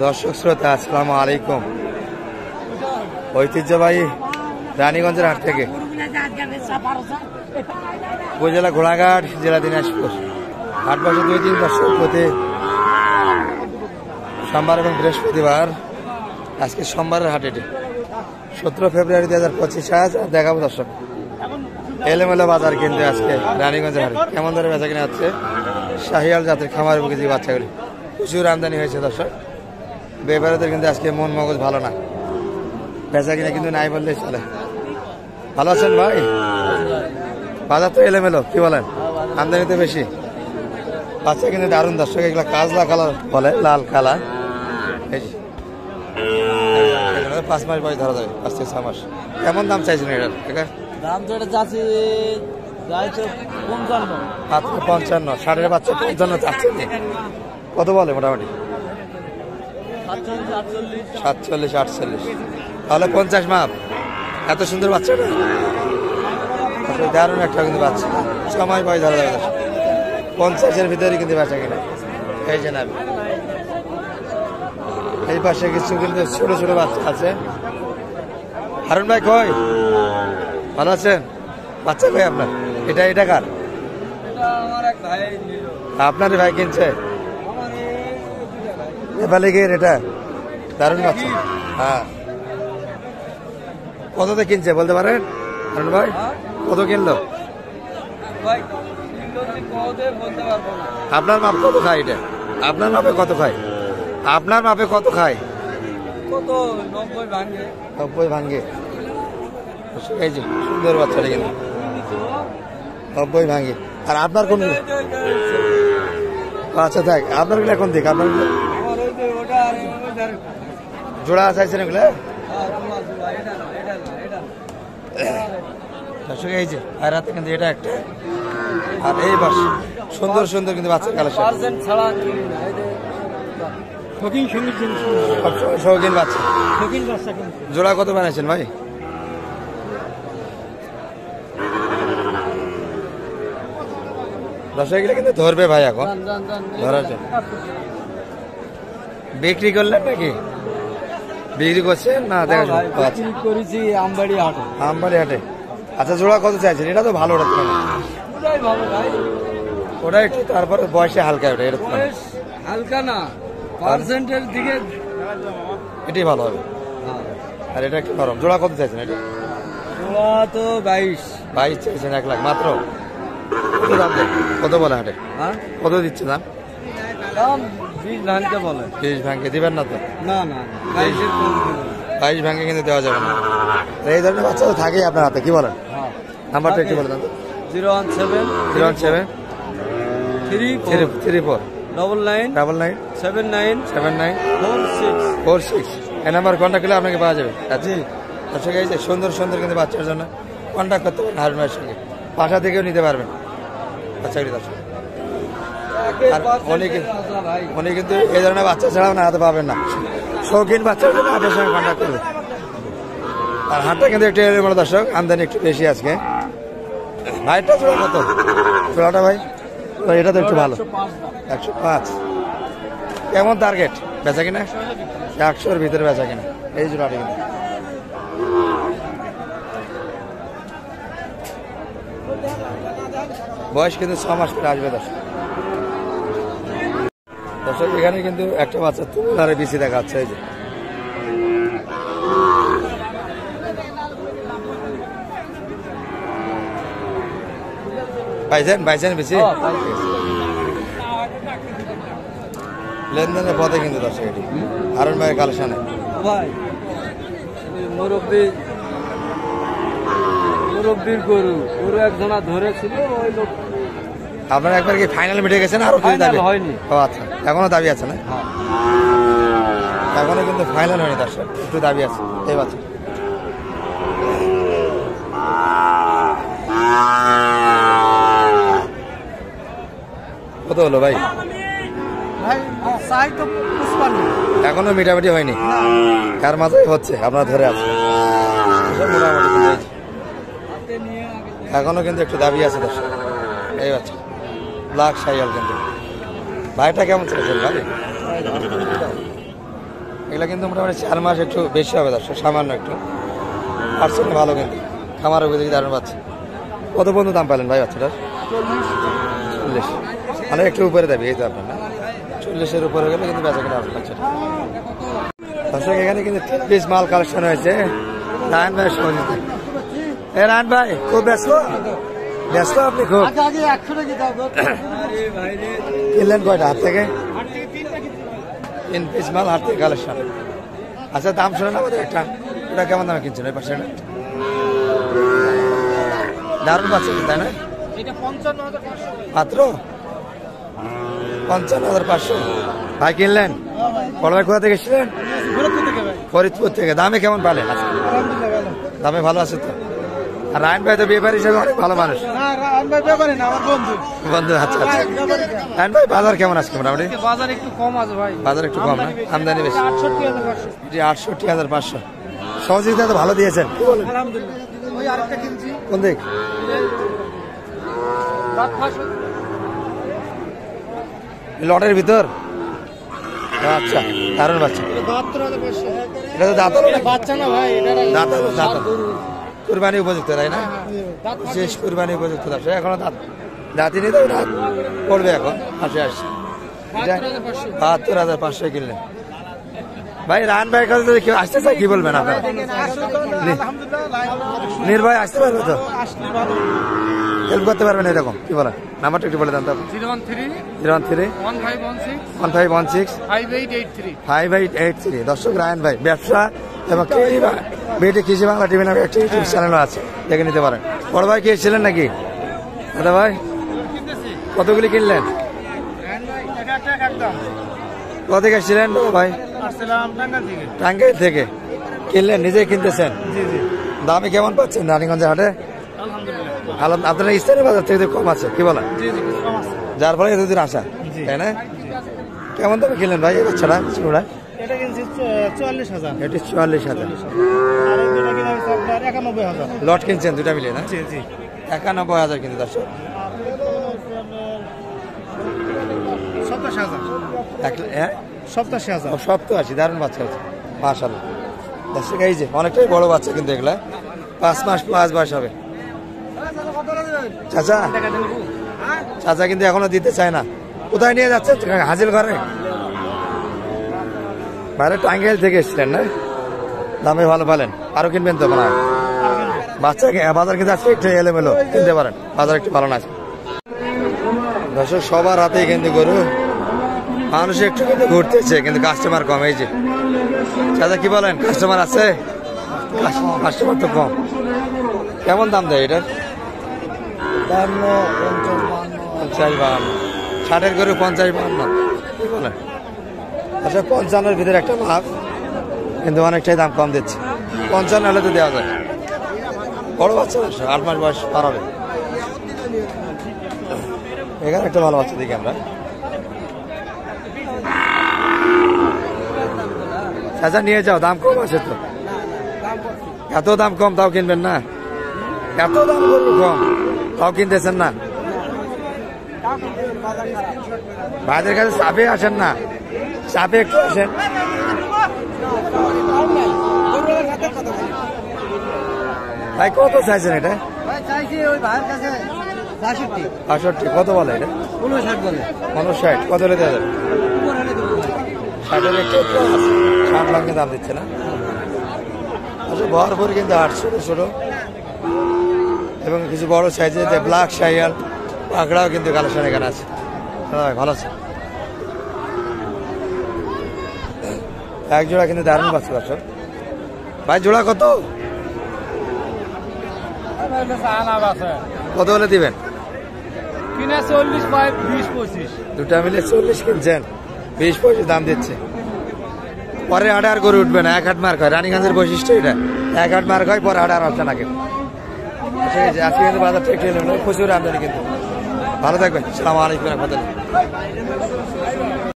দর্শক শ্রোতা আসসালামু আলাইকুম। ঐতিহ্যবাহী রানীগঞ্জের হাট থেকে, উপজেলা ঘোড়াঘাট, জেলা দিনাজপুর। হাট বসে 2 দিন দর্শক, প্রতি সোমবার এবং বৃহস্পতিবার। আজকে সোমবারের হাট, এটি 17 ফেব্রুয়ারি 2025। আজ দেখাবো দর্শক এলোমেলো বাজার কিন্তু আজকে রানীগঞ্জের হাটে কেমন ধরে বেচা কিনা হচ্ছে। শাহিয়াল জাতের খামার বুকেছি বাচ্চাগুলি প্রচুর আমদানি হয়েছে দর্শক। ব্যাপারীদের কিন্তু আজকে মন মগজ ভালো না, বেচা কিনা কিন্তু নাই বললেই চলে। ভালো আছেন ভাই? বাজার তো এলোমেলো, কি বলেন? আমদানি তো বেশি, বাচ্চা কিন্তু দারুণ দর্শক। এগুলো কাজলা কালার বলে, লাল কালার। 5 মাস বয়স ধরা যাবে, 5 থেকে 6 মাস। কেমন দাম চাইছেন এটার? দাম তো এটা চাচ্ছি 55। 60-এর বাচ্চা 55 চাচ্ছেন। কত বলে মোটামুটি? 47, 48। তাহলে 50 মাপ। এত সুন্দর বাচ্চাটা, দারুণ একটা কিন্তু বাচ্চা। সময় বয়স ধরা যাবে 50-এর ভিতরে কিন্তু বাচ্চা কিনা। এই যে না, এই পাশে কিছু কিন্তু ছোট ছোট বাচ্চা আছে। হারুন ভাই কই? ভালো আছেন? বাচ্চা কই আপনার? এটা কার? আপনারই ভাই কিনছে? নেপালি গিয়ে এটা দারুণ বাচ্চা। হ্যাঁ, কততে কিনছে বলতে পারেন হারুন ভাই? কত কিনলো? আপনার মাপ কত খায় এটা? আপনার মাপে কত খায়? আপনার মাপে কত খায়? 90 ভাঙ্গে। এই যে সুন্দর বাচ্চাটা কিনা 90 ভাঙ্গে। আর আপনার কোন? আচ্ছা থাক, আপনার গুলো এখন দেখ। আপনার জোড়া চাইছেন এগুলো? এই যে আর রাতে কিন্তু এটা একটা, আর এই বাস সুন্দর সুন্দর কিন্তু বাচ্চার কালেকশন। শৌখিন বাচ্চা। জোড়া কত বানাইছেন ভাই? দর্শক এগুলো কিন্তু ধরবে ভাই, এখন ধরার জন্য। বিক্রি করলেন নাকি? বিক্রি করছেন না? দেখা করেছি আমবাড়ি হাটে। আমবাড়ি হাটে। আচ্ছা, জোড়া কত চাইছেন? এটা তো ভালো, ওটা একটু তারপরে বয়সে হালকা, ওটা এরকম হালকা না, পার্সেন্টের দিকে এটাই ভালো হবে। আর এটা একটু নরম। জোড়া কত চাইছেন এটা? জোড়া তো 22 চাইছেন। 1 লাখ মাত্র। কত দাম দেন? কত বলে হাটে? কত দিচ্ছে দাম? 20 ভাঙতে বলে। 20 ভাঙে দিবেন না তো? না না, 22 ভাঙে কিন্তু দেওয়া যাবে না। এই ধরনের বাচ্চা তো থাকেই আপনার হাতে, কি বলেন? নাম্বারটা একটু বলে দেন। 017 34 99 79 46। এই নাম্বার কন্ট্যাক্ট করলে আপনাকে পাওয়া যাবে। আচ্ছা, এই যে সুন্দর সুন্দর কিন্তু বাচ্চার জন্য কন্ট্যাক্ট করতে পারেন হারুন ভাইয়ের সঙ্গে, বাসা থেকেও নিতে পারবেন। আচ্ছা, উনি কিন্তু এই ধরনের বাচ্চা ছাড়াও না হাতে পাবেন না। শৌখিন বাচ্চার জন্য হাটের সঙ্গে কন্ট্যাক্ট করবে। আর হাটটা কিন্তু একটু এলোমেলো দর্শক, আমদানি একটু বেশি আজকে। ভাইটা জোড়া কত? জোড়াটা ভাই এটা তো একটু ভালো, 105। কেমন টার্গেট বেচা কিনা? 100-এর ভিতরে বেচা কিনা এই জোড়াটা কিন্তু। বয়স কিন্তু 6 মাস করে আসবে দর্শক। এখানে কিন্তু একটা বাচ্চা তুলারে বেশি দেখা যাচ্ছে। এই যে পাইছেন বেশি লেনদেনের পথে কিন্তু দর্শক এটি হারুন ভাইয়ের কালেকশনে। মুরব্বীর গরু একজনা ধরেছিল, ওই লোক। আপনারা একবার কি ফাইনাল মিটে গেছেন? আরো দাবি হয়নি? ও আচ্ছা, এখনো দাবি আছে না? এখনো কিন্তু ফাইনাল হয়নি দর্শক, একটু দাবি আছে এই বাচ্চা। কত হলো ভাই? এখনো মিটামিটি হয়নি, কার মাঝে হচ্ছে আপনারা ধরে আছে মোটামুটি। এখনো কিন্তু একটু দাবি আছে দর্শক এই বাচ্চা। ব্ল্যাক শাহিওয়াল কিন্তু ভাইটা কেমন চলেছেন ভাই? এগুলো কিন্তু মোটামুটি 4 মাস একটু বেশি হবে দর্শক, সামান্য একটু পার্সেন্ট ভালো, কিন্তু খামারের উপর দারুণ বাচ্চা। কত বন্ধু দাম পেলেন ভাই বাচ্চাটার? 40, মানে একটু উপরে দেবে এই তো আপনার না, 40-এর উপরে গেলে কিন্তু বেচা কেনা হবে বাচ্চাটা। দর্শক এখানে কিন্তু 3 পিস মাল কালেকশন হয়েছে রায়ন ভাই সহযোগিতা। রায়ন ভাই খুব ব্যস্ত আপনি? খুব কিনলেন কয়টা হাত থেকে? 3 পিস মাল হাত থেকে কালেকশন। আচ্ছা দাম শোনেন আমাদের একটা, ওটা কেমন দামে কিনছেন ওই পাশে? দারুণ পাচ্ছে তাই না? মাত্র 55,500 ভাই কিনলেন? বড় ভাই কোথা থেকে এসেছিলেন? ফরিদপুর থেকে। দামে কেমন পেলেন? দামে ভালো আছে তো? আর রায়ন ভাই তো ব্যাপারী হিসেবে অনেক ভালো মানুষ। বন্ধু, আচ্ছা আচ্ছা। রায়ন ভাই বাজার কেমন আজকে মোটামুটি? বাজার একটু কম আছে ভাই, বাজার একটু কম না, আমদানি বেশি। 68,500। সহযোগিতা তো ভালো দিয়েছেন। কোন দিক? লটের ভিতর? আচ্ছা, দারুণ বাচ্চা। এটা তো দাঁত বাচ্চা না ভাই, দাঁত কুরবানি উপযুক্ত তাই না? শেষ কুরবানি উপযুক্ত দাম, এখনো দাঁতই নেই তো, দাঁত পড়বে এখন। আসে 72,500 কিনলেন ভাই। রায়ন ভাইয়ের কাছে যদি কেউ আসতে চায় কি বলবেন আপনারা? নির্ভয় আসতে পারবে তো? হেল্প করতে পারবেন এরকম কি বলেন? নাম্বারটা একটু বলে দেন তো। 013-1516-5883। দর্শক রায়ন ভাই ব্যবসা এবং বেটে কৃষি বাংলা টিভি নামে একটা ইউটিউব চ্যানেল আছে, দেখে নিতে পারেন। বড় ভাই কি এসেছিলেন নাকি? দাদা ভাই কতগুলি কিনলেন? কোথা থেকে এসেছিলেন ভাই? টাঙ্গাইল থেকে কিনলেন, নিজেই কিনতেছেন? দামে কেমন পাচ্ছেন রানীগঞ্জের হাটে? আপনার স্থানীয় বাজার থেকে কম আছে কি বলেন? যার ফলে এতদিন আসা, তাই না? কেমন দামে কিনলেন ভাই এই বাচ্চাটা? এটা কিনছি 44,000। এটি 44,000। লট কিনছেন দুটা মিলে না? 91,000 কিন্তু দর্শক। 87,000। দারুণ বাচ্চা আছে মাশাআল্লাহ দর্শক। এই যে অনেকটাই বড় বাচ্চা কিন্তু এগুলা, 5 মাস প্লাস বয়স হবে। চাচা কিন্তু এখনো দিতে চায় না। কোথায় নিয়ে যাচ্ছেন? হাজির ঘরে? বাইরে টাঙ্গাইল থেকে এসেছিলেন না? দামে ভালো পেলেন, আরো কিনবেন তো মনে হয়? বাচ্চাকে বাজার কিন্তু আজকে একটু এলোমেলো, কিনতে পারেন, বাজার একটু ভালো না। দর্শক সবার হাতেই কিন্তু গরু, মানুষ একটু কিন্তু ঘুরতেছে কিন্তু কাস্টমার কম। এই যে চাচা কি বলেন, কাস্টমার আছে? কাস্টমার তো কম। কেমন দাম দেয় এটার? 50-52। 60-এর গরু 50-52 কি বলেন? আচ্ছা 55-এর ভিতরে একটা মাপ, কিন্তু অনেকটাই দাম কম দিচ্ছে। 55 হলে তো দেওয়া যায়। বড় বাচ্চা 8 মাস বয়স পার হবে। এখানে একটা ভালো বাচ্চা দেখি আমরা। চাচা নিয়ে যাও, দাম কম আছে তো। এত দাম কম তাও কিনবেন না? এত দাম গরু কম তাও কিনতেছেন না? ভাইদের কাছে চাপে আসেন না, চাপে একটু আসেন। ভাই কত চাইছেন এটা? 65। কত বলে এটা? 59। কত হলে দেওয়া যাবে? 60-এর একটু 60 লাখ দাম দিচ্ছে না? আচ্ছা ভরপুর কিন্তু 8 ছোট ছোট এবং কিছু বড় সাইজের ব্ল্যাক শাইয়াল পাকড়াও কিন্তু কালেকশন এখানে আছে। ভালো আছে, এক জোড়া কিন্তু দারুণ বাচ্চা দর্শক। ভাই জোড়া কত? কত হলে দিবেন? 40-20-25। দুটা মিলে 40 কিনছেন, 20-25 দাম দিচ্ছে। পরে হাটে আর গরু উঠবে না, এক হাট মার্ক হয়। রানীগঞ্জের বৈশিষ্ট্য এটা, এক হাট মার্ক হয়, পরে হাটে আর আসছে না। কিন্তু ঠিক আছে, আজকে কিন্তু বাজারটা একটু প্রচুর আমদানি কিন্তু। ভালো থাকবেন, আসসালামু আলাইকুম।